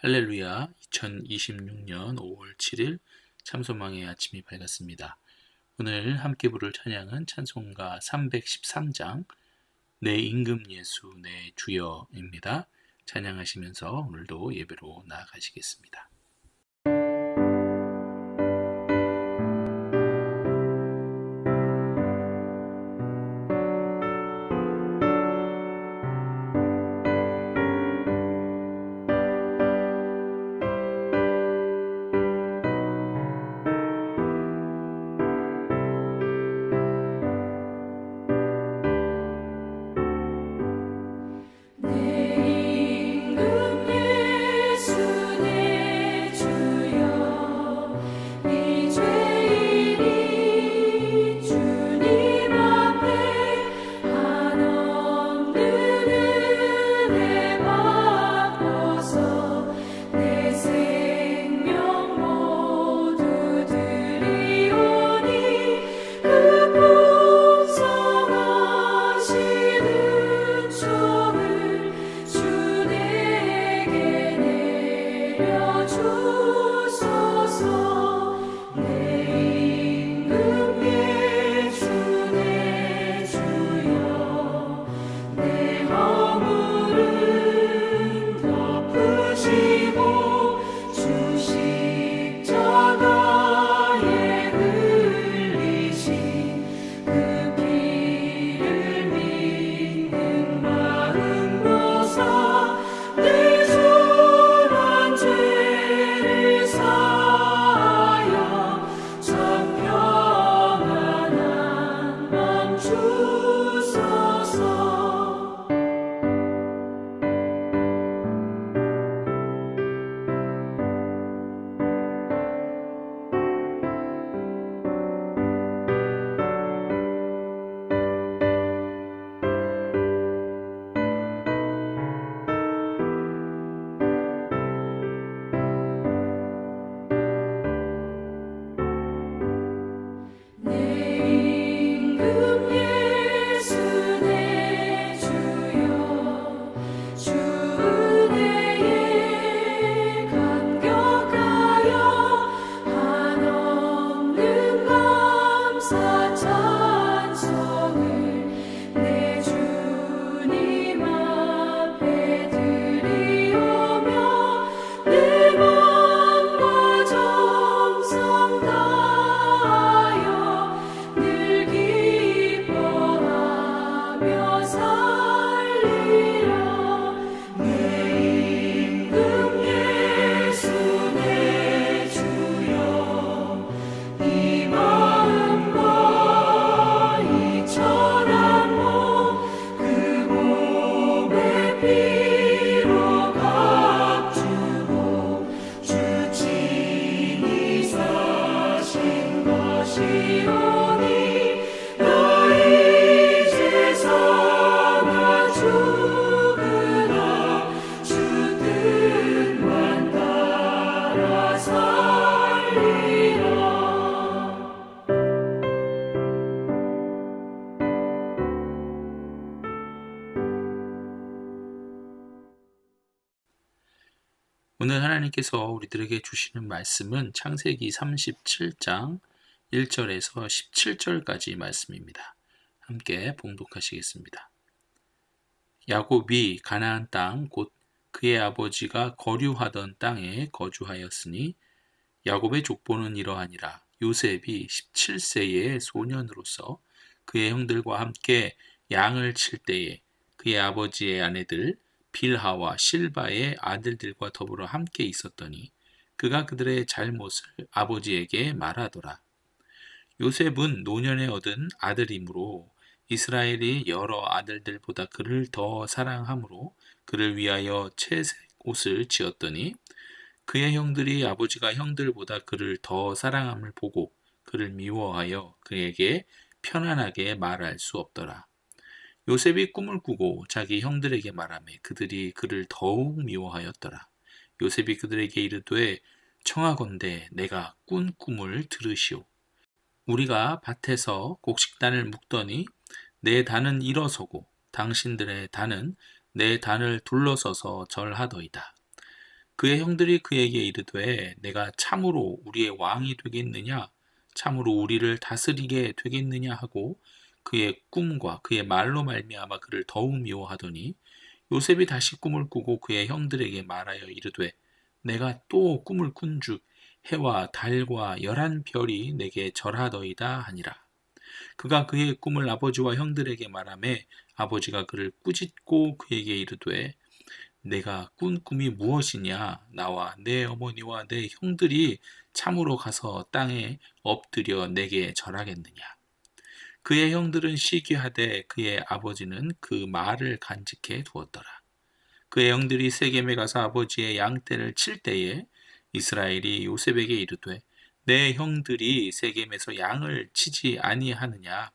할렐루야, 2026년 5월 7일 참소망의 아침이 밝았습니다. 오늘 함께 부를 찬양은 찬송가 313장 내 임금 예수 내 주여입니다. 찬양하시면서 오늘도 예배로 나아가시겠습니다. 오늘 하나님께서 우리들에게 주시는 말씀은 창세기 37장 1절에서 17절까지 말씀입니다. 함께 봉독하시겠습니다. 야곱이 가나안 땅 곧 그의 아버지가 거류하던 땅에 거주하였으니 야곱의 족보는 이러하니라. 요셉이 17세의 소년으로서 그의 형들과 함께 양을 칠 때에 그의 아버지의 아내들 빌하와 실바의 아들들과 더불어 함께 있었더니 그가 그들의 잘못을 아버지에게 말하더라. 요셉은 노년에 얻은 아들이므로 이스라엘이 여러 아들들보다 그를 더 사랑하므로 그를 위하여 채색 옷을 지었더니 그의 형들이 아버지가 형들보다 그를 더 사랑함을 보고 그를 미워하여 그에게 편안하게 말할 수 없더라. 요셉이 꿈을 꾸고 자기 형들에게 말하매 그들이 그를 더욱 미워하였더라. 요셉이 그들에게 이르되 청하건대 내가 꾼 꿈을 들으시오. 우리가 밭에서 곡식단을 묶더니 내 단은 일어서고 당신들의 단은 내 단을 둘러서서 절하더이다. 그의 형들이 그에게 이르되 내가 참으로 우리의 왕이 되겠느냐 참으로 우리를 다스리게 되겠느냐 하고 그의 꿈과 그의 말로 말미암아 그를 더욱 미워하더니 요셉이 다시 꿈을 꾸고 그의 형들에게 말하여 이르되 내가 또 꿈을 꾼즉 해와 달과 11별이 내게 절하더이다 하니라. 그가 그의 꿈을 아버지와 형들에게 말하매 아버지가 그를 꾸짖고 그에게 이르되 내가 꾼 꿈이 무엇이냐? 나와 내 어머니와 내 형들이 참으로 가서 땅에 엎드려 내게 절하겠느냐? 그의 형들은 시기하되 그의 아버지는 그 말을 간직해 두었더라. 그의 형들이 세겜에 가서 아버지의 양떼를 칠 때에 이스라엘이 요셉에게 이르되 내 형들이 세겜에서 양을 치지 아니하느냐?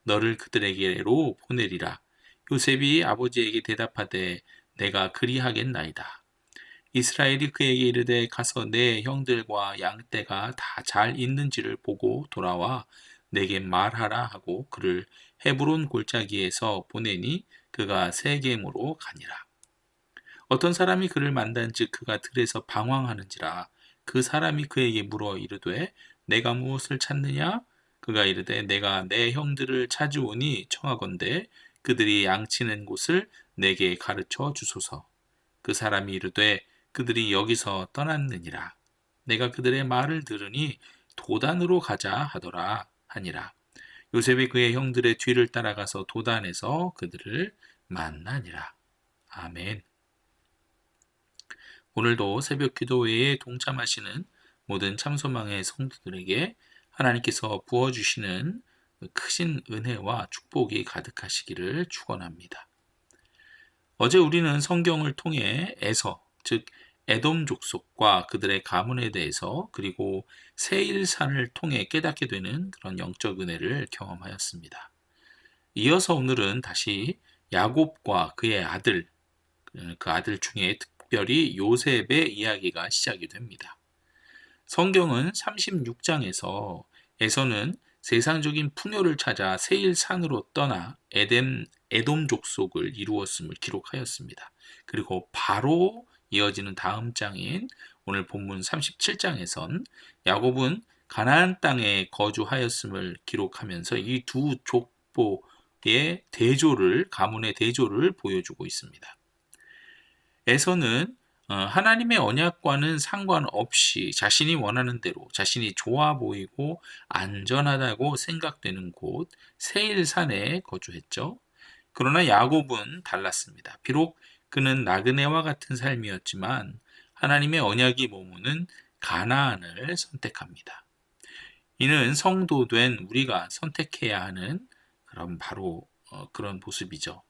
너를 그들에게로 보내리라. 요셉이 아버지에게 대답하되 내가 그리하겠나이다. 이스라엘이 그에게 이르되 가서 내 형들과 양떼가 다 잘 있는지를 보고 돌아와 내게 말하라 하고 그를 헤브론 골짜기에서 보내니 그가 세겜으로 가니라. 어떤 사람이 그를 만난즉 그가 들에서 방황하는지라. 그 사람이 그에게 물어 이르되 내가 무엇을 찾느냐? 그가 이르되 내가 내 형들을 찾으오니 청하건대 그들이 양치는 곳을 내게 가르쳐 주소서. 그 사람이 이르되 그들이 여기서 떠났느니라. 내가 그들의 말을 들으니 도단으로 가자 하더라 하니라. 요셉이 그의 형들의 뒤를 따라가서 도단에서 그들을 만나니라. 아멘. 오늘도 새벽 기도회에 동참하시는 모든 참소망의 성도들에게 하나님께서 부어주시는 크신 은혜와 축복이 가득하시기를 축원합니다. 어제 우리는 성경을 통해 에서, 즉 에돔 족속과 그들의 가문에 대해서 그리고 세일산을 통해 깨닫게 되는 그런 영적 은혜를 경험하였습니다. 이어서 오늘은 다시 야곱과 그의 아들, 그 아들 중에 특별히 요셉의 이야기가 시작이 됩니다. 성경은 36장에서 에서는 세상적인 풍요를 찾아 세일산으로 떠나 에돔 족속을 이루었음을 기록하였습니다. 그리고 바로 이어지는 다음 장인 오늘 본문 37장에선 야곱은 가나안 땅에 거주하였음을 기록하면서 이 두 족보의 가문의 대조를 보여주고 있습니다. 에서는 하나님의 언약과는 상관없이 자신이 원하는 대로 자신이 좋아 보이고 안전하다고 생각되는 곳 세일산에 거주했죠. 그러나 야곱은 달랐습니다. 비록 그는 나그네와 같은 삶이었지만 하나님의 언약이 머무는 가나안을 선택합니다. 이는 성도된 우리가 선택해야 하는 그런 모습이죠.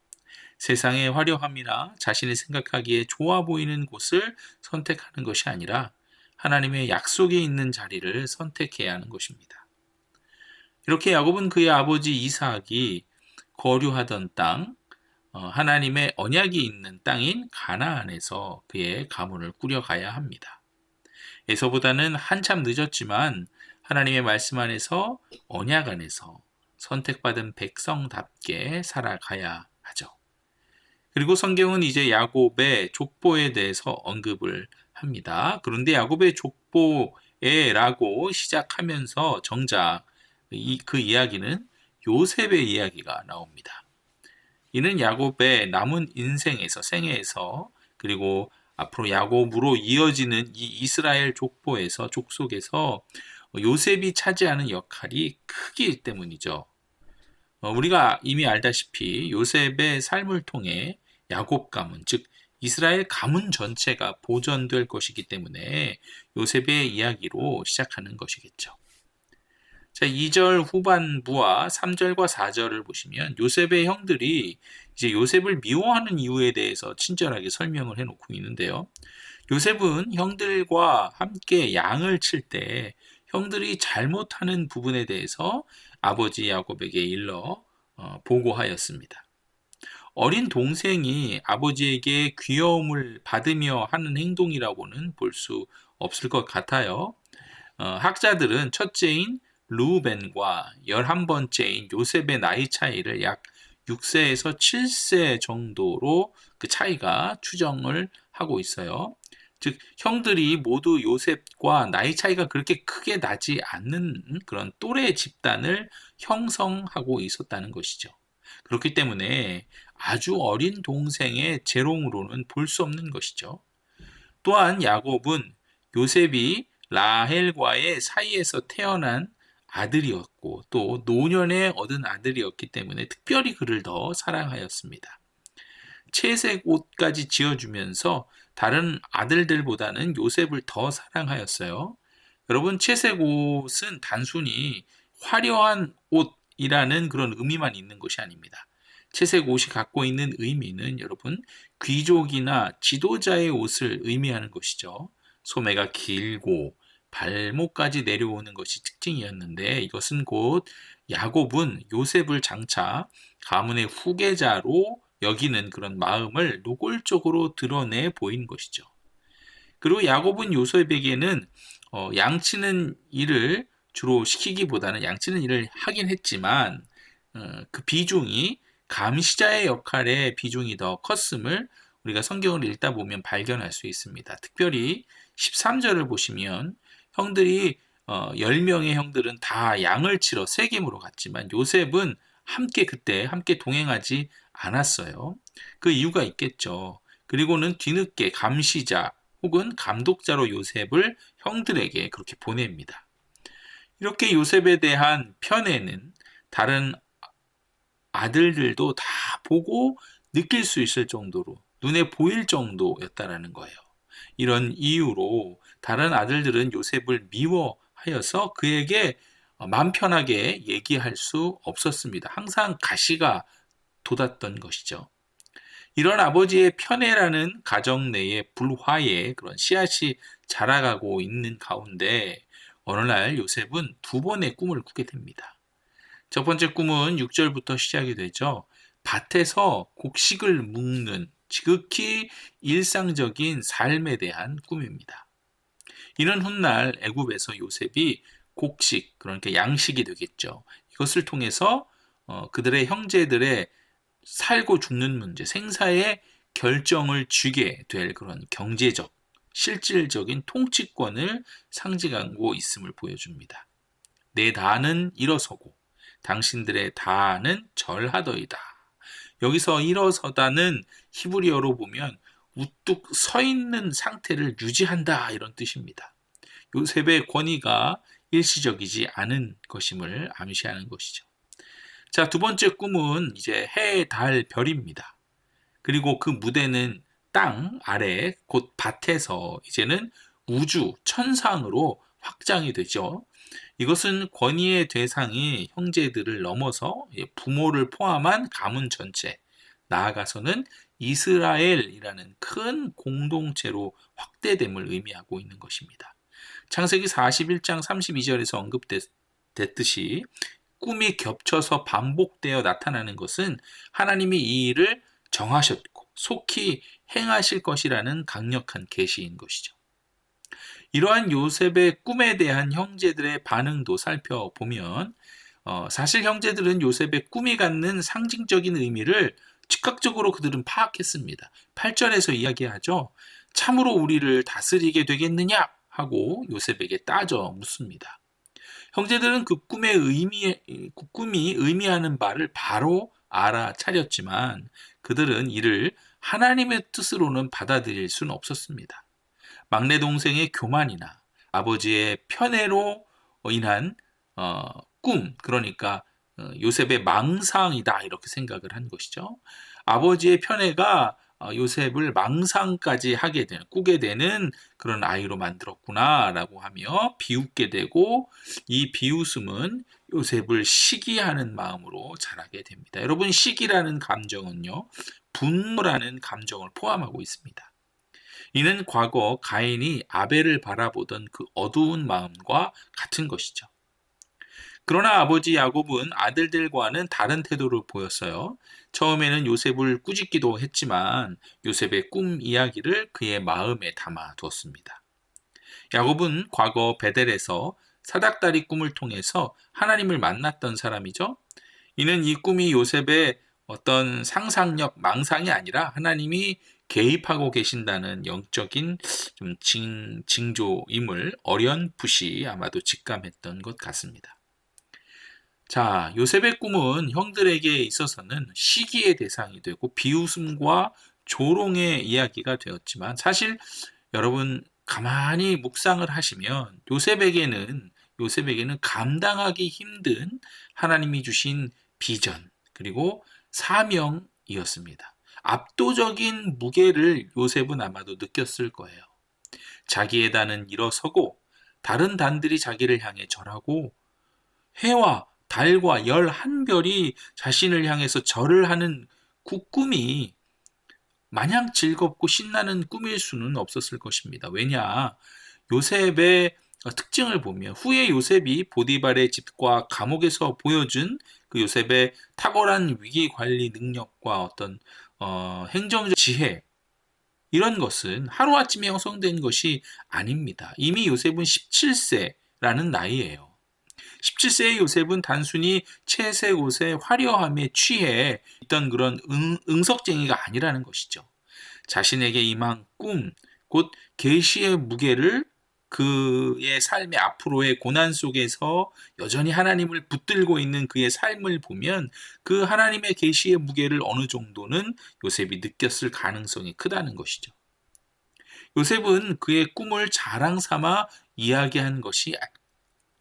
세상의 화려함이나 자신이 생각하기에 좋아 보이는 곳을 선택하는 것이 아니라 하나님의 약속에 있는 자리를 선택해야 하는 것입니다. 이렇게 야곱은 그의 아버지 이삭이 거류하던 땅, 하나님의 언약이 있는 땅인 가나안에서 그의 가문을 꾸려가야 합니다. 에서보다는 한참 늦었지만 하나님의 말씀 안에서 언약 안에서 선택받은 백성답게 살아가야 하죠. 그리고 성경은 이제 야곱의 족보에 대해서 언급을 합니다. 그런데 야곱의 족보에라고 시작하면서 정작 그 이야기는 요셉의 이야기가 나옵니다. 이는 야곱의 남은 인생에서 생애에서 그리고 앞으로 야곱으로 이어지는 이 이스라엘 족속에서 요셉이 차지하는 역할이 크기 때문이죠. 우리가 이미 알다시피 요셉의 삶을 통해 야곱 가문, 즉 이스라엘 가문 전체가 보존될 것이기 때문에 요셉의 이야기로 시작하는 것이겠죠. 자, 2절 후반부와 3절과 4절을 보시면 요셉의 형들이 이제 요셉을 미워하는 이유에 대해서 친절하게 설명을 해놓고 있는데요. 요셉은 형들과 함께 양을 칠 때 형들이 잘못하는 부분에 대해서 아버지 야곱에게 일러 보고하였습니다. 어린 동생이 아버지에게 귀여움을 받으며 하는 행동이라고는 볼 수 없을 것 같아요. 학자들은 첫째인 르우벤과 11번째인 요셉의 나이 차이를 약 6세에서 7세 정도로 그 차이가 추정을 하고 있어요. 즉 형들이 모두 요셉과 나이 차이가 그렇게 크게 나지 않는 그런 또래 집단을 형성하고 있었다는 것이죠. 그렇기 때문에 아주 어린 동생의 재롱으로는 볼 수 없는 것이죠. 또한 야곱은 요셉이 라헬과의 사이에서 태어난 아들이었고 또 노년에 얻은 아들이었기 때문에 특별히 그를 더 사랑하였습니다. 채색 옷까지 지어주면서 다른 아들들보다는 요셉을 더 사랑하였어요. 여러분, 채색 옷은 단순히 화려한 옷이라는 그런 의미만 있는 것이 아닙니다. 채색 옷이 갖고 있는 의미는 여러분, 귀족이나 지도자의 옷을 의미하는 것이죠. 소매가 길고 발목까지 내려오는 것이 특징이었는데 이것은 곧 야곱은 요셉을 장차 가문의 후계자로 여기는 그런 마음을 노골적으로 드러내 보인 것이죠. 그리고 야곱은 요셉에게는 양치는 일을 주로 시키기보다는 양치는 일을 하긴 했지만 그 비중이 감시자의 역할의 비중이 더 컸음을 우리가 성경을 읽다 보면 발견할 수 있습니다. 특별히 13절을 보시면 형들이 10명의 형들은 다 양을 치러 세겜으로 갔지만 요셉은 그때 함께 동행하지 않았어요. 그 이유가 있겠죠. 그리고는 뒤늦게 감시자 혹은 감독자로 요셉을 형들에게 그렇게 보냅니다. 이렇게 요셉에 대한 편애는 다른 아들들도 다 보고 느낄 수 있을 정도로 눈에 보일 정도였다라는 거예요. 이런 이유로 다른 아들들은 요셉을 미워하여서 그에게 맘 편하게 얘기할 수 없었습니다. 항상 가시가 돋았던 것이죠. 이런 아버지의 편애라는 가정 내의 불화의 그런 씨앗이 자라가고 있는 가운데 어느 날 요셉은 두 번의 꿈을 꾸게 됩니다. 첫 번째 꿈은 6절부터 시작이 되죠. 밭에서 곡식을 묶는 지극히 일상적인 삶에 대한 꿈입니다. 이런 훗날 애굽에서 요셉이 곡식, 그러니까 양식이 되겠죠. 이것을 통해서 그들의 형제들의 살고 죽는 문제, 생사의 결정을 쥐게 될 그런 경제적, 실질적인 통치권을 상징하고 있음을 보여줍니다. 내 다는 일어서고 당신들의 다는 절하더이다. 여기서 일어서다는 히브리어로 보면 우뚝 서 있는 상태를 유지한다 이런 뜻입니다. 요셉의 권위가 일시적이지 않은 것임을 암시하는 것이죠. 자, 두 번째 꿈은 이제 해, 달, 별입니다. 그리고 그 무대는 땅 아래 곧 밭에서 이제는 우주, 천상으로 확장이 되죠. 이것은 권위의 대상이 형제들을 넘어서 부모를 포함한 가문 전체, 나아가서는 이스라엘이라는 큰 공동체로 확대됨을 의미하고 있는 것입니다. 창세기 41장 32절에서 언급됐듯이 꿈이 겹쳐서 반복되어 나타나는 것은 하나님이 이 일을 정하셨고 속히 행하실 것이라는 강력한 계시인 것이죠. 이러한 요셉의 꿈에 대한 형제들의 반응도 살펴보면 사실 형제들은 요셉의 꿈이 갖는 상징적인 의미를 즉각적으로 그들은 파악했습니다. 8절에서 이야기하죠. 참으로 우리를 다스리게 되겠느냐 하고 요셉에게 따져 묻습니다. 형제들은 그 꿈이 의미하는 바를 바로 알아차렸지만 그들은 이를 하나님의 뜻으로는 받아들일 수는 없었습니다. 막내 동생의 교만이나 아버지의 편애로 인한 그러니까 요셉의 망상이다 이렇게 생각을 한 것이죠. 아버지의 편애가 요셉을 망상까지 꾸게 되는 그런 아이로 만들었구나라고 하며 비웃게 되고 이 비웃음은 요셉을 시기하는 마음으로 자라게 됩니다. 여러분, 시기라는 감정은요, 분노라는 감정을 포함하고 있습니다. 이는 과거 가인이 아벨을 바라보던 그 어두운 마음과 같은 것이죠. 그러나 아버지 야곱은 아들들과는 다른 태도를 보였어요. 처음에는 요셉을 꾸짖기도 했지만 요셉의 꿈 이야기를 그의 마음에 담아 두었습니다. 야곱은 과거 베델에서 사닥다리 꿈을 통해서 하나님을 만났던 사람이죠. 이는 이 꿈이 요셉의 어떤 상상력, 망상이 아니라 하나님이 개입하고 계신다는 영적인 좀 징조임을 어렴풋이 아마도 직감했던 것 같습니다. 자, 요셉의 꿈은 형들에게 있어서는 시기의 대상이 되고 비웃음과 조롱의 이야기가 되었지만, 사실 여러분 가만히 묵상을 하시면 요셉에게는 감당하기 힘든 하나님이 주신 비전 그리고 사명이었습니다. 압도적인 무게를 요셉은 아마도 느꼈을 거예요. 자기의 단은 일어서고 다른 단들이 자기를 향해 절하고 해와 달과 11별이 자신을 향해서 절을 하는 그 꿈이 마냥 즐겁고 신나는 꿈일 수는 없었을 것입니다. 왜냐? 요셉의 특징을 보면 후에 요셉이 보디발의 집과 감옥에서 보여준 그 요셉의 탁월한 위기 관리 능력과 어떤 행정적 지혜, 이런 것은 하루아침에 형성된 것이 아닙니다. 이미 요셉은 17세라는 나이예요. 17세의 요셉은 단순히 채색 옷의 화려함에 취해 있던 그런 응석쟁이가 아니라는 것이죠. 자신에게 임한 꿈, 곧 계시의 무게를 그의 삶의 앞으로의 고난 속에서 여전히 하나님을 붙들고 있는 그의 삶을 보면 그 하나님의 계시의 무게를 어느 정도는 요셉이 느꼈을 가능성이 크다는 것이죠. 요셉은 그의 꿈을 자랑 삼아 이야기한 것이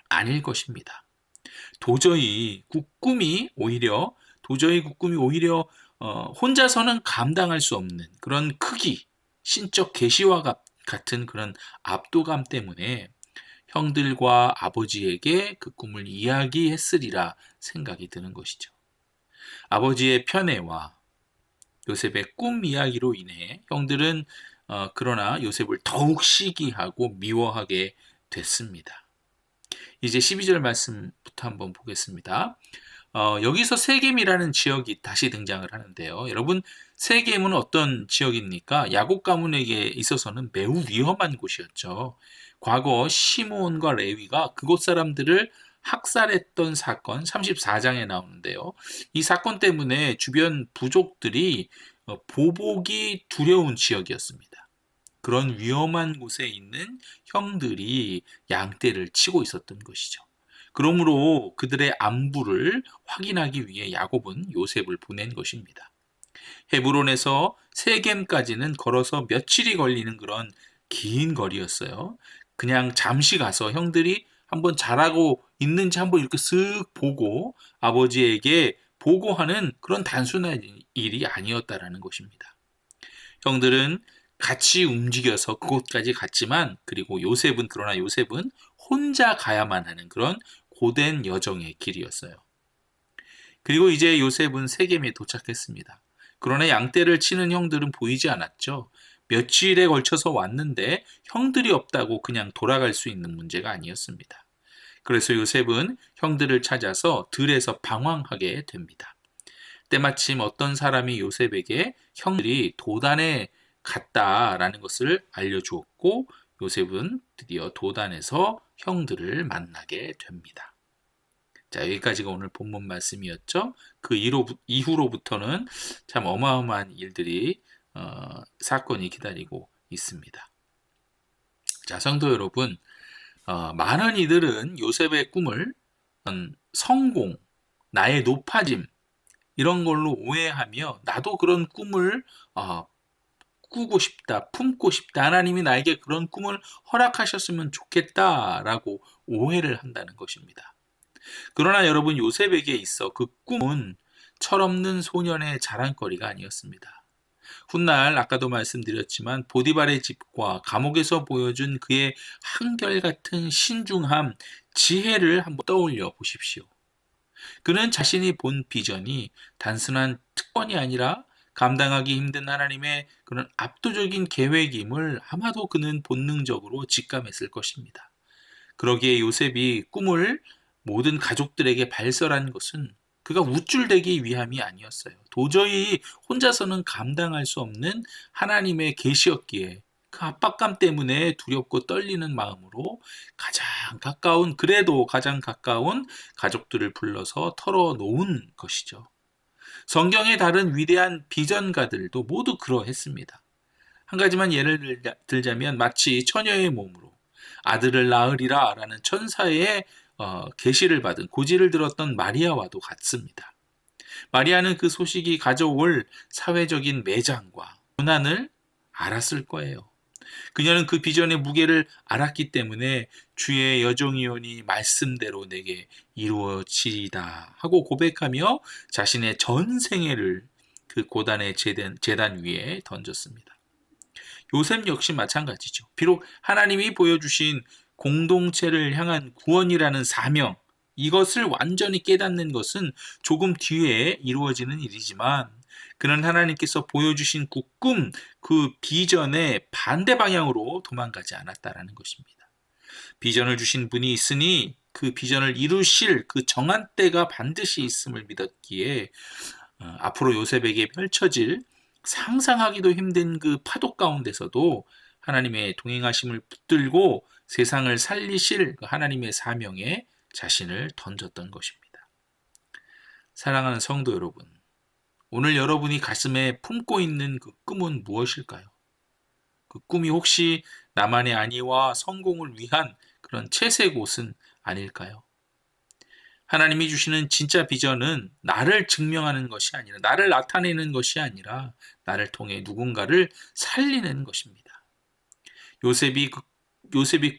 아닐 것입니다. 도저히 그 꿈이 오히려 혼자서는 감당할 수 없는 그런 크기, 신적 계시와 같은 그런 압도감 때문에 형들과 아버지에게 그 꿈을 이야기했으리라 생각이 드는 것이죠. 아버지의 편애와 요셉의 꿈 이야기로 인해 형들은 그러나 요셉을 더욱 시기하고 미워하게 됐습니다. 이제 12절 말씀부터 한번 보겠습니다. 여기서 세겜이라는 지역이 다시 등장을 하는데요. 여러분, 세겜은 어떤 지역입니까? 야곱 가문에게 있어서는 매우 위험한 곳이었죠. 과거 시므온과 레위가 그곳 사람들을 학살했던 사건 34장에 나오는데요. 이 사건 때문에 주변 부족들이 보복이 두려운 지역이었습니다. 그런 위험한 곳에 있는 형들이 양떼를 치고 있었던 것이죠. 그러므로 그들의 안부를 확인하기 위해 야곱은 요셉을 보낸 것입니다. 헤브론에서 세겜까지는 걸어서 며칠이 걸리는 그런 긴 거리였어요. 그냥 잠시 가서 형들이 한번 잘하고 있는지 한번 이렇게 쓱 보고 아버지에게 보고하는 그런 단순한 일이 아니었다라는 것입니다. 형들은 같이 움직여서 그곳까지 갔지만, 그러나 요셉은 혼자 가야만 하는 그런 고된 여정의 길이었어요. 그리고 이제 요셉은 세겜에 도착했습니다. 그러나 양떼를 치는 형들은 보이지 않았죠. 며칠에 걸쳐서 왔는데 형들이 없다고 그냥 돌아갈 수 있는 문제가 아니었습니다. 그래서 요셉은 형들을 찾아서 들에서 방황하게 됩니다. 때마침 어떤 사람이 요셉에게 형들이 도단에 갔다라는 것을 알려주었고, 요셉은 드디어 도단에서 형들을 만나게 됩니다. 자, 여기까지가 오늘 본문 말씀이었죠. 그 이후로부터는 참 어마어마한 일들이 사건이 기다리고 있습니다. 자, 성도 여러분, 많은 이들은 요셉의 꿈을 성공, 나의 높아짐, 이런 걸로 오해하며 나도 그런 꿈을 꾸고 싶다, 품고 싶다, 하나님이 나에게 그런 꿈을 허락하셨으면 좋겠다라고 오해를 한다는 것입니다. 그러나 여러분, 요셉에게 있어 그 꿈은 철없는 소년의 자랑거리가 아니었습니다. 훗날 아까도 말씀드렸지만 보디발의 집과 감옥에서 보여준 그의 한결같은 신중함, 지혜를 한번 떠올려 보십시오. 그는 자신이 본 비전이 단순한 특권이 아니라 감당하기 힘든 하나님의 그런 압도적인 계획임을 아마도 그는 본능적으로 직감했을 것입니다. 그러기에 요셉이 꿈을 모든 가족들에게 발설한 것은 그가 우쭐대기 위함이 아니었어요. 도저히 혼자서는 감당할 수 없는 하나님의 계시였기에 그 압박감 때문에 두렵고 떨리는 마음으로 가장 가까운 가족들을 불러서 털어놓은 것이죠. 성경의 다른 위대한 비전가들도 모두 그러했습니다. 한 가지만 예를 들자면 마치 처녀의 몸으로 아들을 낳으리라 라는 천사의 계시를 받은 고지를 들었던 마리아와도 같습니다. 마리아는 그 소식이 가져올 사회적인 매장과 고난을 알았을 거예요. 그녀는 그 비전의 무게를 알았기 때문에 주의 여종이오니 말씀대로 내게 이루어지리다 하고 고백하며 자신의 전 생애를 그 고단의 제단 위에 던졌습니다. 요셉 역시 마찬가지죠. 비록 하나님이 보여주신 공동체를 향한 구원이라는 사명, 이것을 완전히 깨닫는 것은 조금 뒤에 이루어지는 일이지만 그는 하나님께서 보여주신 그 꿈, 그 비전의 반대 방향으로 도망가지 않았다라는 것입니다. 비전을 주신 분이 있으니 그 비전을 이루실 그 정한 때가 반드시 있음을 믿었기에 앞으로 요셉에게 펼쳐질 상상하기도 힘든 그 파도 가운데서도 하나님의 동행하심을 붙들고 세상을 살리실 그 하나님의 사명에 자신을 던졌던 것입니다. 사랑하는 성도 여러분, 오늘 여러분이 가슴에 품고 있는 그 꿈은 무엇일까요? 그 꿈이 혹시 나만의 안위와 성공을 위한 그런 채색 옷은 아닐까요? 하나님이 주시는 진짜 비전은 나를 증명하는 것이 아니라, 나를 나타내는 것이 아니라 나를 통해 누군가를 살리는 것입니다. 요셉이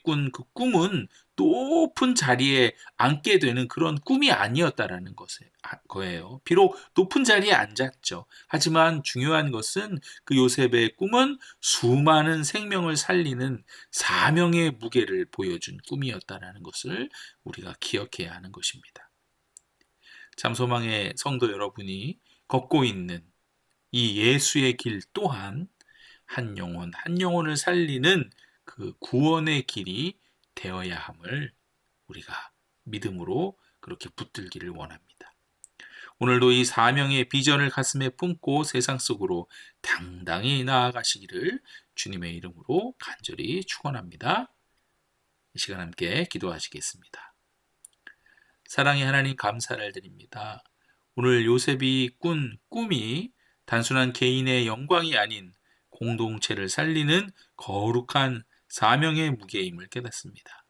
꾼 그 꿈은 높은 자리에 앉게 되는 그런 꿈이 아니었다라는 거예요. 비록 높은 자리에 앉았죠. 하지만 중요한 것은 그 요셉의 꿈은 수많은 생명을 살리는 사명의 무게를 보여준 꿈이었다라는 것을 우리가 기억해야 하는 것입니다. 참소망의 성도 여러분이 걷고 있는 이 예수의 길 또한 한 영혼을 살리는 그 구원의 길이 되어야 함을 우리가 믿음으로 그렇게 붙들기를 원합니다. 오늘도 이 사명의 비전을 가슴에 품고 세상 속으로 당당히 나아가시기를 주님의 이름으로 간절히 축원합니다. 이 시간 함께 기도하시겠습니다. 사랑의 하나님, 감사를 드립니다. 오늘 요셉이 꾼 꿈이 단순한 개인의 영광이 아닌 공동체를 살리는 거룩한 사명의 무게임을 깨닫습니다.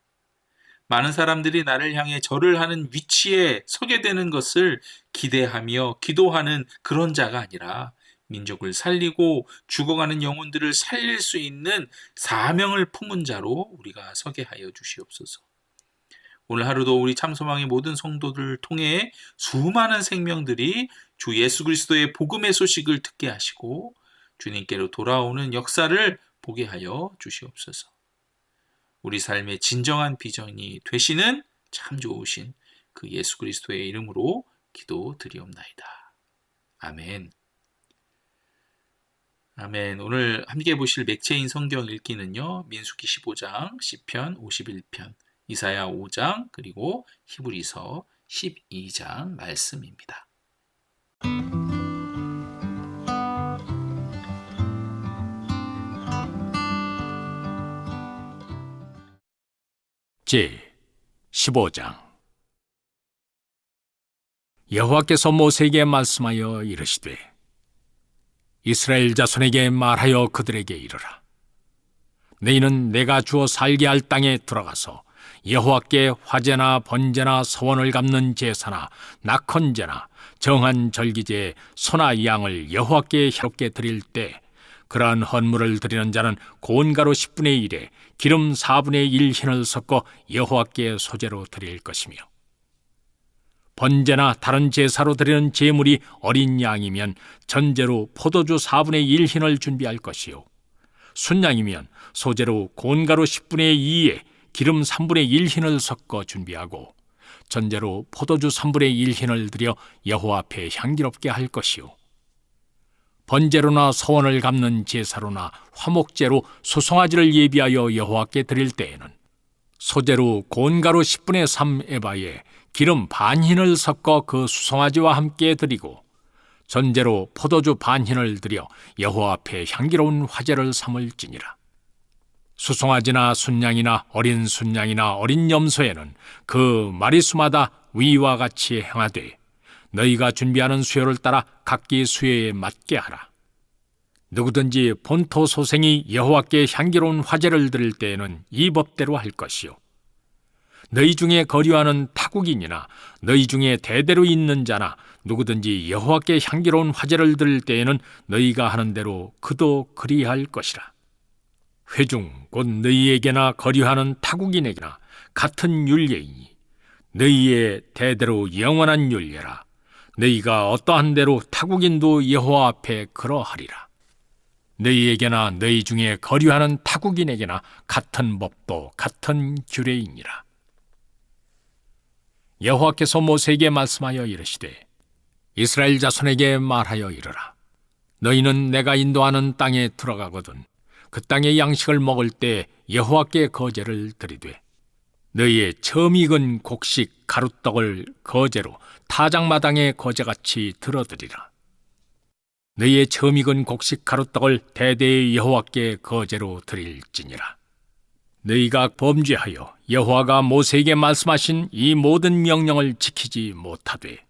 많은 사람들이 나를 향해 절을 하는 위치에 서게 되는 것을 기대하며 기도하는 그런 자가 아니라 민족을 살리고 죽어가는 영혼들을 살릴 수 있는 사명을 품은 자로 우리가 서게 하여 주시옵소서. 오늘 하루도 우리 참소망의 모든 성도들을 통해 수많은 생명들이 주 예수 그리스도의 복음의 소식을 듣게 하시고 주님께로 돌아오는 역사를 보게 하여 주시옵소서. 우리 삶의 진정한 비전이 되시는 참 좋으신 그 예수 그리스도의 이름으로 기도드리옵나이다. 아멘. 아멘. 오늘 함께 보실 맥체인 성경 읽기는요, 민수기 15장, 시편 51편, 이사야 5장, 그리고 히브리서 12장 말씀입니다. 제 15장. 여호와께서 모세에게 말씀하여 이르시되 이스라엘 자손에게 말하여 그들에게 이르라. 너희는 내가 주어 살게 할 땅에 들어가서 여호와께 화제나 번제나 서원을 갚는 제사나 낙헌제나 정한 절기제에 소나 양을 여호와께 향롭게 드릴 때 그러한 헌물을 드리는 자는 고온가루 10분의 1에 기름 4분의 1 흰을 섞어 여호와께 소제로 드릴 것이며, 번제나 다른 제사로 드리는 제물이 어린 양이면 전제로 포도주 4분의 1 흰을 준비할 것이요, 순양이면 소제로 고온가루 10분의 2에 기름 3분의 1 흰을 섞어 준비하고 전제로 포도주 3분의 1 흰을 드려 여호와 앞에 향기롭게 할 것이요, 번제로나 서원을 갚는 제사로나 화목제로 소송아지를 예비하여 여호와께 드릴 때에는 소제로 고온가루 10분의 3 에바에 기름 반 흰을 섞어 그 수송아지와 함께 드리고 전제로 포도주 반 흰을 드려 여호와 앞에 향기로운 화제를 삼을지니라. 수송아지나 순양이나 어린 순양이나 어린 염소에는 그 마리수마다 위와 같이 행하되 너희가 준비하는 수요를 따라 각기 수요에 맞게 하라. 누구든지 본토 소생이 여호와께 향기로운 화제를 드릴 때에는 이 법대로 할 것이요. 너희 중에 거류하는 타국인이나 너희 중에 대대로 있는 자나 누구든지 여호와께 향기로운 화제를 드릴 때에는 너희가 하는 대로 그도 그리할 것이라. 회중 곧 너희에게나 거류하는 타국인에게나 같은 율례이니 너희의 대대로 영원한 율례라. 너희가 어떠한 대로 타국인도 여호와 앞에 그러하리라. 너희에게나 너희 중에 거류하는 타국인에게나 같은 법도 같은 규례이니라. 여호와께서 모세에게 말씀하여 이르시되 이스라엘 자손에게 말하여 이르라. 너희는 내가 인도하는 땅에 들어가거든 그 땅의 양식을 먹을 때 여호와께 거제를 드리되 너희의 처음 익은 곡식 가루떡을 거제로 타작마당의 거제같이 들어드리라. 너희의 처음 익은 곡식 가루떡을 대대의 여호와께 거제로 드릴지니라. 너희가 범죄하여 여호와가 모세에게 말씀하신 이 모든 명령을 지키지 못하되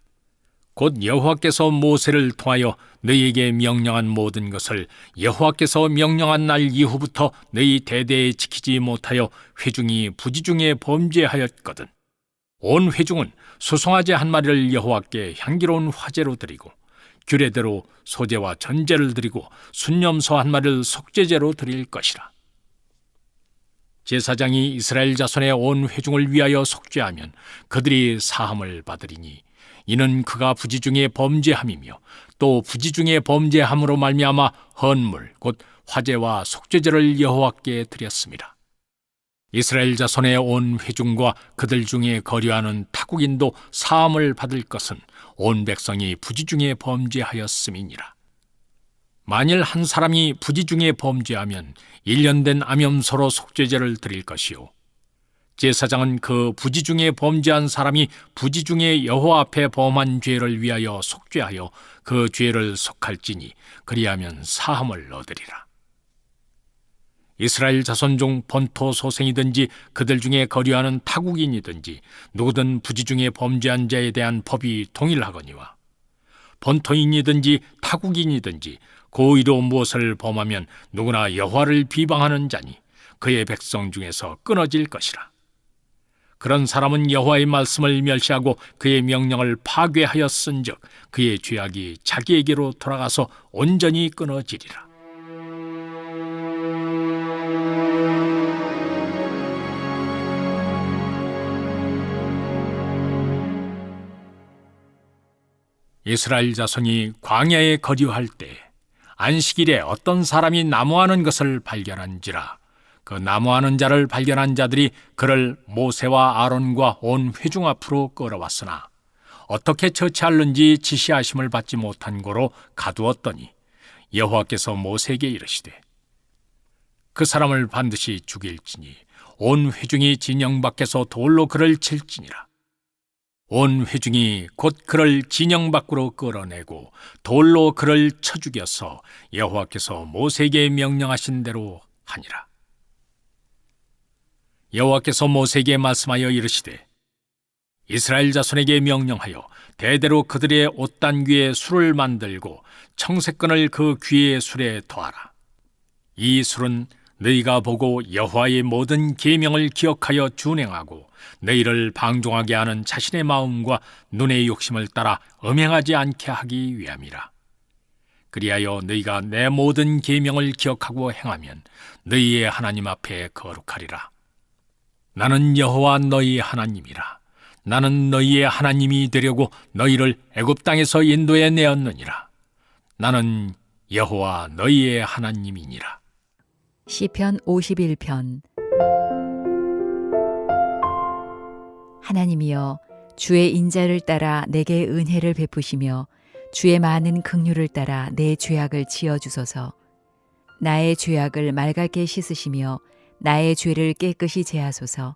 곧 여호와께서 모세를 통하여 너희에게 명령한 모든 것을 여호와께서 명령한 날 이후부터 너희 대대에 지키지 못하여 회중이 부지 중에 범죄하였거든 온 회중은 수송아지 한 마리를 여호와께 향기로운 화제로 드리고 규례대로 소제와 전제를 드리고 순념소 한 마리를 속죄제로 드릴 것이라. 제사장이 이스라엘 자손의 온 회중을 위하여 속죄하면 그들이 사함을 받으리니 이는 그가 부지 중에 범죄함이며 또 부지 중에 범죄함으로 말미암아 헌물 곧 화제와 속죄제를 여호와께 드렸습니다. 이스라엘 자손의 온 회중과 그들 중에 거류하는 타국인도 사함을 받을 것은 온 백성이 부지 중에 범죄하였음이니라. 만일 한 사람이 부지 중에 범죄하면 1년 된 암염소로 속죄제를 드릴 것이요 제사장은 그 부지 중에 범죄한 사람이 부지 중에 여호와 앞에 범한 죄를 위하여 속죄하여 그 죄를 속할지니 그리하면 사함을 얻으리라. 이스라엘 자손 중 본토 소생이든지 그들 중에 거류하는 타국인이든지 누구든 부지 중에 범죄한 자에 대한 법이 동일하거니와 본토인이든지 타국인이든지 고의로 무엇을 범하면 누구나 여호와를 비방하는 자니 그의 백성 중에서 끊어질 것이라. 그런 사람은 여호와의 말씀을 멸시하고 그의 명령을 파괴하였은즉 그의 죄악이 자기에게로 돌아가서 온전히 끊어지리라. 이스라엘 자손이 광야에 거류할 때 안식일에 어떤 사람이 나무하는 것을 발견한지라. 그 나무하는 자를 발견한 자들이 그를 모세와 아론과 온 회중 앞으로 끌어왔으나 어떻게 처치할는지 지시하심을 받지 못한 고로 가두었더니 여호와께서 모세에게 이르시되 그 사람을 반드시 죽일지니 온 회중이 진영 밖에서 돌로 그를 칠지니라. 온 회중이 곧 그를 진영 밖으로 끌어내고 돌로 그를 쳐 죽여서 여호와께서 모세에게 명령하신 대로 하니라. 여호와께서 모세에게 말씀하여 이르시되 이스라엘 자손에게 명령하여 대대로 그들의 옷단귀에 술을 만들고 청색끈을 그 귀의 술에 더하라. 이 술은 너희가 보고 여호와의 모든 계명을 기억하여 준행하고 너희를 방종하게 하는 자신의 마음과 눈의 욕심을 따라 음행하지 않게 하기 위함이라. 그리하여 너희가 내 모든 계명을 기억하고 행하면 너희의 하나님 앞에 거룩하리라. 나는 여호와 너희 하나님이라. 나는 너희의 하나님이 되려고 너희를 애굽 땅에서 인도해 내었느니라. 나는 여호와 너희의 하나님이니라. 시편 51편. 하나님이여, 주의 인자를 따라 내게 은혜를 베푸시며 주의 많은 긍휼을 따라 내 죄악을 지어주소서. 나의 죄악을 맑게 씻으시며 나의 죄를 깨끗이 제하소서.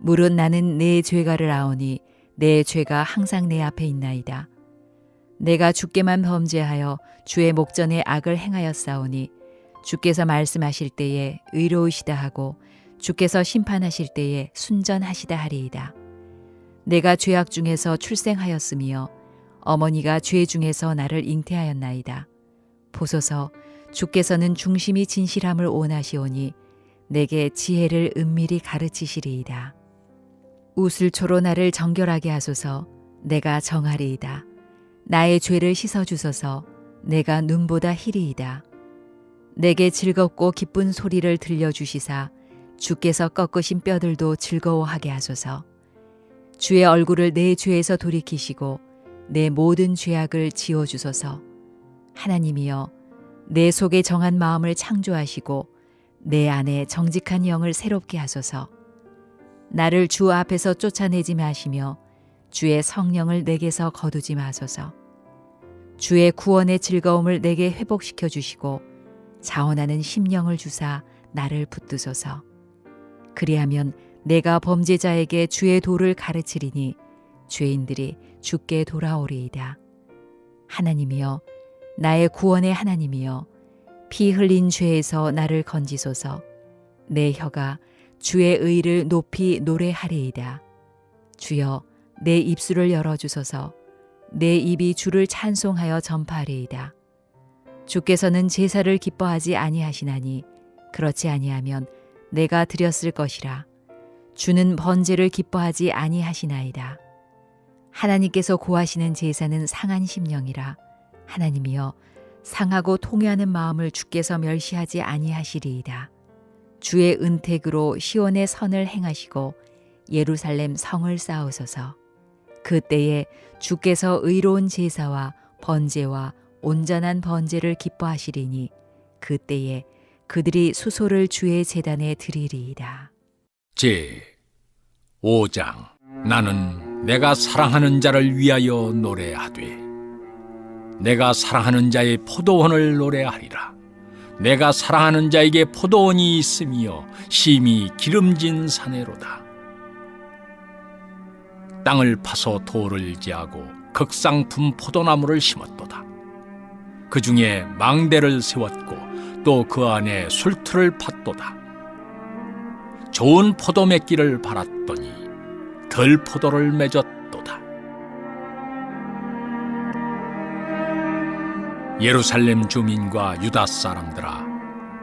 물은 나는 내 죄가를 아오니 내 죄가 항상 내 앞에 있나이다. 내가 주께만 범죄하여 주의 목전에 악을 행하였사오니 주께서 말씀하실 때에 의로우시다 하고 주께서 심판하실 때에 순전하시다 하리이다. 내가 죄악 중에서 출생하였으며 어머니가 죄 중에서 나를 잉태하였나이다. 보소서, 주께서는 중심이 진실함을 원하시오니 내게 지혜를 은밀히 가르치시리이다. 우슬초로 나를 정결하게 하소서. 내가 정하리이다. 나의 죄를 씻어주소서. 내가 눈보다 희리이다. 내게 즐겁고 기쁜 소리를 들려주시사 주께서 꺾으신 뼈들도 즐거워하게 하소서. 주의 얼굴을 내 죄에서 돌이키시고 내 모든 죄악을 지워주소서. 하나님이여, 내 속에 정한 마음을 창조하시고 내 안에 정직한 영을 새롭게 하소서. 나를 주 앞에서 쫓아내지 마시며 주의 성령을 내게서 거두지 마소서. 주의 구원의 즐거움을 내게 회복시켜 주시고 자원하는 심령을 주사 나를 붙드소서. 그리하면 내가 범죄자에게 주의 도를 가르치리니 죄인들이 주께 돌아오리이다. 하나님이여, 나의 구원의 하나님이여, 피 흘린 죄에서 나를 건지소서. 내 혀가 주의 의를 높이 노래하리이다. 주여, 내 입술을 열어주소서. 내 입이 주를 찬송하여 전파하리이다. 주께서는 제사를 기뻐하지 아니하시나니 그렇지 아니하면 내가 드렸을 것이라. 주는 번제를 기뻐하지 아니하시나이다. 하나님께서 고하시는 제사는 상한 심령이라. 하나님이여, 상하고 통회하는 마음을 주께서 멸시하지 아니하시리이다. 주의 은택으로 시온의 선을 행하시고 예루살렘 성을 쌓으소서. 그때에 주께서 의로운 제사와 번제와 온전한 번제를 기뻐하시리니 그때에 그들이 수소를 주의 제단에 드리리이다. 제 5장. 나는 내가 사랑하는 자를 위하여 노래하되 내가 사랑하는 자의 포도원을 노래하리라. 내가 사랑하는 자에게 포도원이 있으며 심히 기름진 사내로다. 땅을 파서 돌을 제하고 극상품 포도나무를 심었도다. 그 중에 망대를 세웠고 또 그 안에 술틀을 팠도다. 좋은 포도 맺기를 바랐더니 덜 포도를 맺었도다. 예루살렘 주민과 유다 사람들아,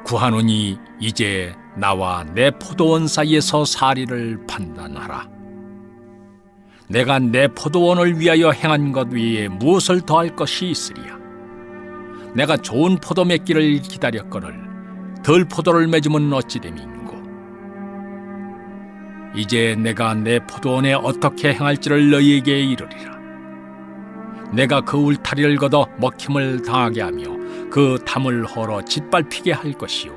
구하노니 이제 나와 내 포도원 사이에서 사리를 판단하라. 내가 내 포도원을 위하여 행한 것 외에 무엇을 더할 것이 있으리야. 내가 좋은 포도 맺기를 기다렸거늘 덜 포도를 맺으면 어찌 됨인고. 이제 내가 내 포도원에 어떻게 행할지를 너희에게 이르리라. 내가 그 울타리를 걷어 먹힘을 당하게 하며 그 담을 헐어 짓밟히게 할 것이요,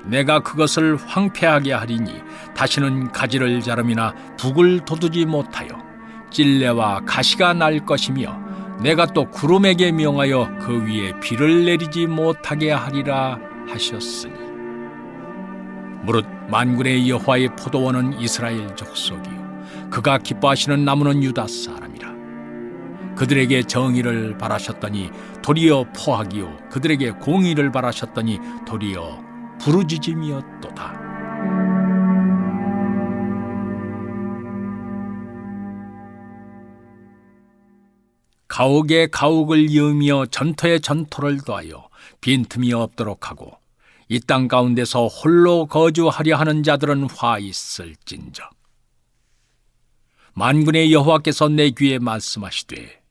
내가 그것을 황폐하게 하리니 다시는 가지를 자름이나 북을 돋우지 못하여 찔레와 가시가 날 것이며, 내가 또 구름에게 명하여 그 위에 비를 내리지 못하게 하리라 하셨으니. 무릇 만군의 여호와의 포도원은 이스라엘 족속이요 그가 기뻐하시는 나무는 유다 사람이라. 그들에게 정의를 바라셨더니 도리어 포악이요 그들에게 공의를 바라셨더니 도리어 부르짖음이었도다. 가옥에 가옥을 이으며 전토에 전토를 더하여 빈틈이 없도록 하고 이 땅 가운데서 홀로 거주하려 하는 자들은 화 있을진저. 만군의 여호와께서 내 귀에 말씀하시되,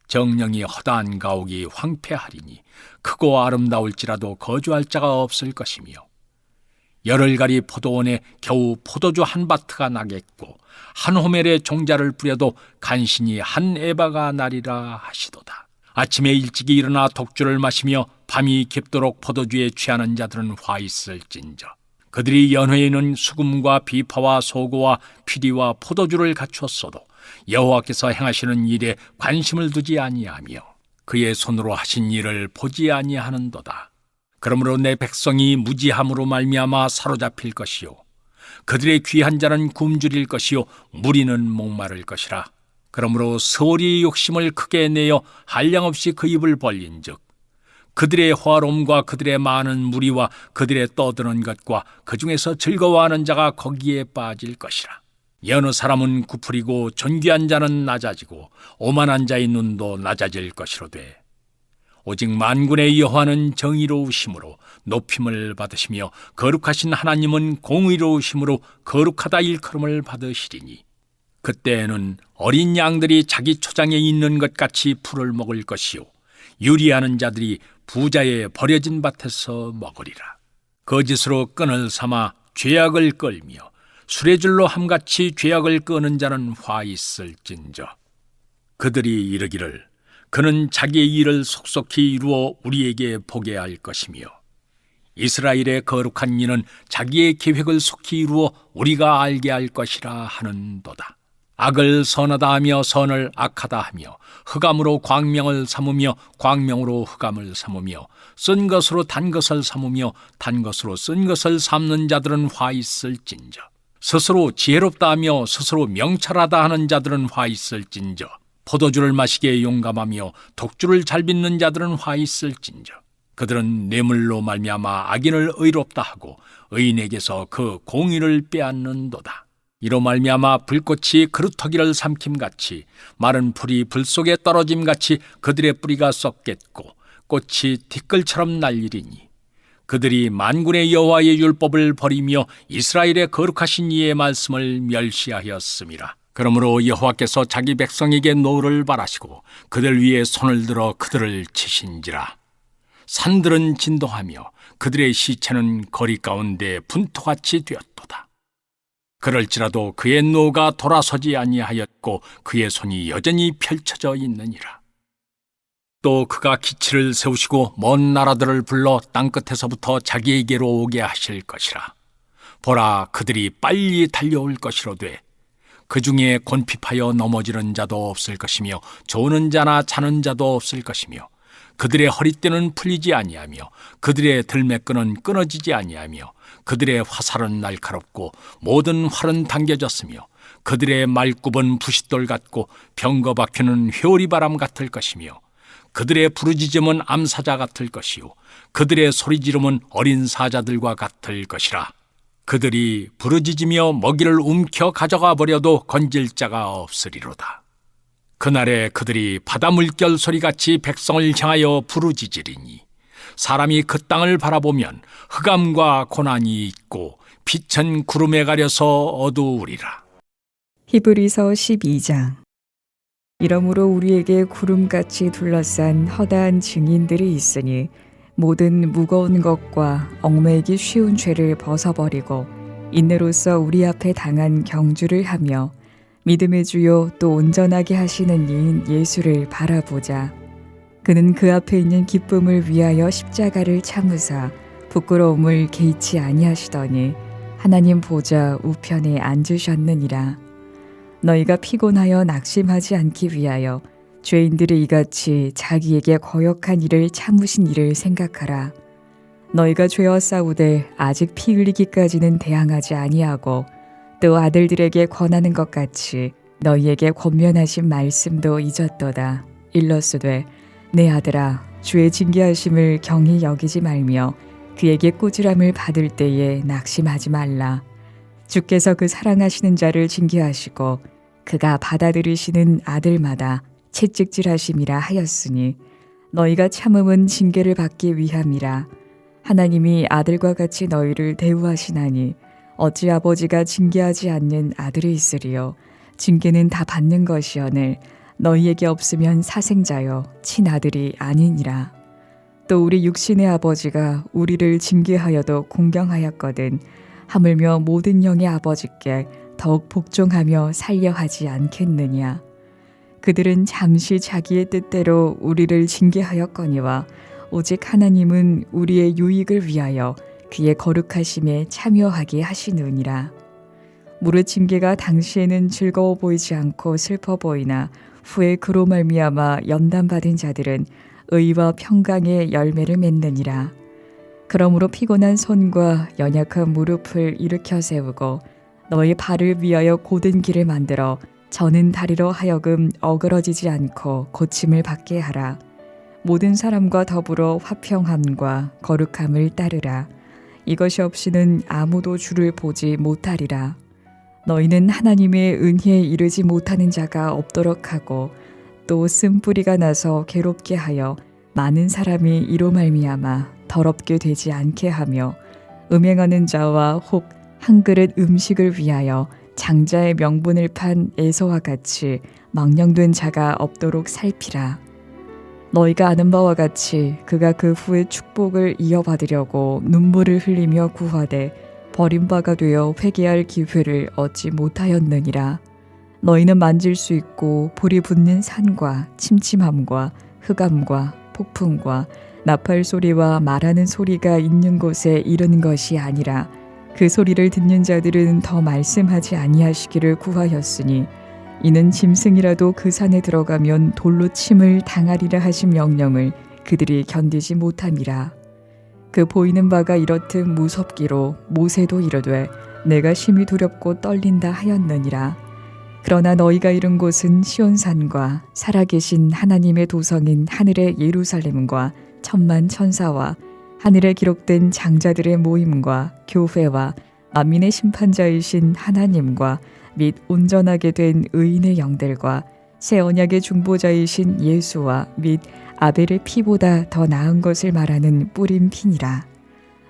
정령이 허다한 가옥이 황폐하리니 크고 아름다울지라도 거주할 자가 없을 것이며, 열흘가리 포도원에 겨우 포도주 한 바트가 나겠고 한 호멜에 종자를 뿌려도 간신히 한 에바가 나리라 하시도다. 아침에 일찍이 일어나 독주를 마시며 밤이 깊도록 포도주에 취하는 자들은 화 있을진저. 그들이 연회에는 수금과 비파와 소고와 피리와 포도주를 갖추었어도 여호와께서 행하시는 일에 관심을 두지 아니하며 그의 손으로 하신 일을 보지 아니하는도다. 그러므로 내 백성이 무지함으로 말미암아 사로잡힐 것이요 그들의 귀한 자는 굶주릴 것이요 무리는 목마를 것이라. 그러므로 서울이 욕심을 크게 내어 한량없이 그 입을 벌린즉 그들의 화로움과 그들의 많은 무리와 그들의 떠드는 것과 그 중에서 즐거워하는 자가 거기에 빠질 것이라. 여느 사람은 구풀이고 존귀한 자는 낮아지고 오만한 자의 눈도 낮아질 것이로되 오직 만군의 여호와는 정의로우심으로 높임을 받으시며 거룩하신 하나님은 공의로우심으로 거룩하다 일컬음을 받으시리니 그때에는 어린 양들이 자기 초장에 있는 것 같이 풀을 먹을 것이요 유리하는 자들이 부자의 버려진 밭에서 먹으리라. 거짓으로 끈을 삼아 죄악을 끌며 수레줄로 함같이 죄악을 끄는 자는 화 있을진저. 그들이 이르기를 그는 자기의 일을 속속히 이루어 우리에게 보게 할 것이며 이스라엘의 거룩한 이는 자기의 계획을 속히 이루어 우리가 알게 할 것이라 하는도다. 악을 선하다 하며 선을 악하다 하며 흑암으로 광명을 삼으며 광명으로 흑암을 삼으며 쓴 것으로 단 것을 삼으며 단 것으로 쓴 것을 삼는 자들은 화 있을진저. 스스로 지혜롭다 하며 스스로 명철하다 하는 자들은 화 있을진저. 포도주를 마시기에 용감하며 독주를 잘 빚는 자들은 화 있을진저. 그들은 뇌물로 말미암아 악인을 의롭다 하고 의인에게서 그 공의를 빼앗는도다. 이로 말미암아 불꽃이 그루터기를 삼킴같이 마른 풀이 불 속에 떨어짐같이 그들의 뿌리가 썩겠고 꽃이 티끌처럼 날리리니 그들이 만군의 여호와의 율법을 버리며 이스라엘의 거룩하신 이의 말씀을 멸시하였음이라. 그러므로 여호와께서 자기 백성에게 노를 바라시고 그들 위에 손을 들어 그들을 치신지라. 산들은 진동하며 그들의 시체는 거리 가운데 분토같이 되었도다. 그럴지라도 그의 노가 돌아서지 아니하였고 그의 손이 여전히 펼쳐져 있느니라. 또 그가 기치를 세우시고 먼 나라들을 불러 땅끝에서부터 자기에게로 오게 하실 것이라. 보라, 그들이 빨리 달려올 것이로되 그 중에 곤핍하여 넘어지는 자도 없을 것이며 조는 자나 자는 자도 없을 것이며 그들의 허리띠는 풀리지 아니하며 그들의 들매끈은 끊어지지 아니하며 그들의 화살은 날카롭고 모든 활은 당겨졌으며 그들의 말굽은 부싯돌 같고 병거 박히는 회오리바람 같을 것이며 그들의 부르짖음은 암사자 같을 것이요 그들의 소리지름은 어린 사자들과 같을 것이라. 그들이 부르짖으며 먹이를 움켜 가져가 버려도 건질 자가 없으리로다. 그날에 그들이 바다 물결 소리같이 백성을 향하여 부르짖으리니 사람이 그 땅을 바라보면 흑암과 고난이 있고 빛은 구름에 가려서 어두우리라. 히브리서 12장. 이러므로 우리에게 구름같이 둘러싼 허다한 증인들이 있으니 모든 무거운 것과 얽매이기 쉬운 죄를 벗어버리고 인내로써 우리 앞에 당한 경주를 하며 믿음의 주요 또 온전하게 하시는 이인 예수를 바라보자. 그는 그 앞에 있는 기쁨을 위하여 십자가를 참으사 부끄러움을 개의치 아니하시더니 하나님 보좌 우편에 앉으셨느니라. 너희가 피곤하여 낙심하지 않기 위하여 죄인들이 이같이 자기에게 거역한 일을 참으신 일을 생각하라. 너희가 죄와 싸우되 아직 피 흘리기까지는 대항하지 아니하고 또 아들들에게 권하는 것 같이 너희에게 권면하신 말씀도 잊었도다. 일러스되 내 아들아, 주의 징계하심을 경히 여기지 말며 그에게 꾸지람을 받을 때에 낙심하지 말라. 주께서 그 사랑하시는 자를 징계하시고 그가 받아들이시는 아들마다 채찍질하심이라 하였으니 너희가 참음은 징계를 받기 위함이라. 하나님이 아들과 같이 너희를 대우하시나니 어찌 아버지가 징계하지 않는 아들이 있으리요. 징계는 다 받는 것이오늘 너희에게 없으면 사생자요 친아들이 아니니라. 또 우리 육신의 아버지가 우리를 징계하여도 공경하였거든 하물며 모든 영의 아버지께 더욱 복종하며 살려하지 않겠느냐. 그들은 잠시 자기의 뜻대로 우리를 징계하였거니와 오직 하나님은 우리의 유익을 위하여 그의 거룩하심에 참여하게 하시느니라. 무릇 징계가 당시에는 즐거워 보이지 않고 슬퍼 보이나 후에 그로 말미암아 연단받은 자들은 의와 평강의 열매를 맺느니라. 그러므로 피곤한 손과 연약한 무릎을 일으켜 세우고 너희 발을 위하여 곧은 길을 만들어 저는 다리로 하여금 어그러지지 않고 고침을 받게 하라. 모든 사람과 더불어 화평함과 거룩함을 따르라. 이것이 없이는 아무도 주를 보지 못하리라. 너희는 하나님의 은혜에 이르지 못하는 자가 없도록 하고 또 쓴뿌리가 나서 괴롭게 하여 많은 사람이 이로 말미암아 더럽게 되지 않게 하며 음행하는 자와 혹 한 그릇 음식을 위하여 장자의 명분을 판 에서와 같이 망령된 자가 없도록 살피라. 너희가 아는 바와 같이 그가 그 후에 축복을 이어받으려고 눈물을 흘리며 구하되 버림바가 되어 회개할 기회를 얻지 못하였느니라. 너희는 만질 수 있고 불이 붙는 산과 침침함과 흑암과 폭풍과 나팔 소리와 말하는 소리가 있는 곳에 이르는 것이 아니라 그 소리를 듣는 자들은 더 말씀하지 아니하시기를 구하였으니 이는 짐승이라도 그 산에 들어가면 돌로 침을 당하리라 하신 명령을 그들이 견디지 못함이라. 그 보이는 바가 이렇듯 무섭기로 모세도 이르되 내가 심히 두렵고 떨린다 하였느니라. 그러나 너희가 이른 곳은 시온산과 살아계신 하나님의 도성인 하늘의 예루살렘과 천만 천사와 하늘에 기록된 장자들의 모임과 교회와 만민의 심판자이신 하나님과 및 온전하게 된 의인의 영들과 새 언약의 중보자이신 예수와 및 아벨의 피보다 더 나은 것을 말하는 뿌린 피니라.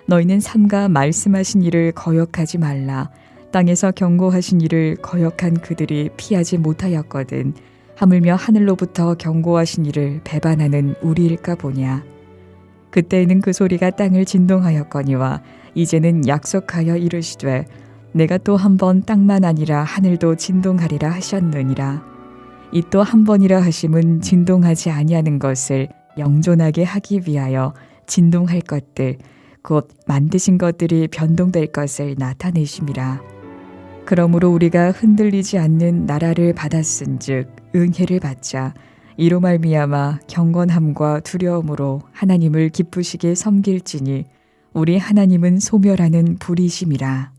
너희는 삼가 말씀하신 일을 거역하지 말라. 땅에서 경고하신 일을 거역한 그들이 피하지 못하였거든 하물며 하늘로부터 경고하신 일을 배반하는 우리일까 보냐. 그때에는 그 소리가 땅을 진동하였거니와 이제는 약속하여 이르시되 내가 또 한 번 땅만 아니라 하늘도 진동하리라 하셨느니라. 이 또 한 번이라 하심은 진동하지 아니하는 것을 영존하게 하기 위하여 진동할 것들 곧 만드신 것들이 변동될 것을 나타내심이라. 그러므로 우리가 흔들리지 않는 나라를 받았은즉 은혜를 받자 이로 말미암아 경건함과 두려움으로 하나님을 기쁘시게 섬길지니 우리 하나님은 소멸하는 불이심이라.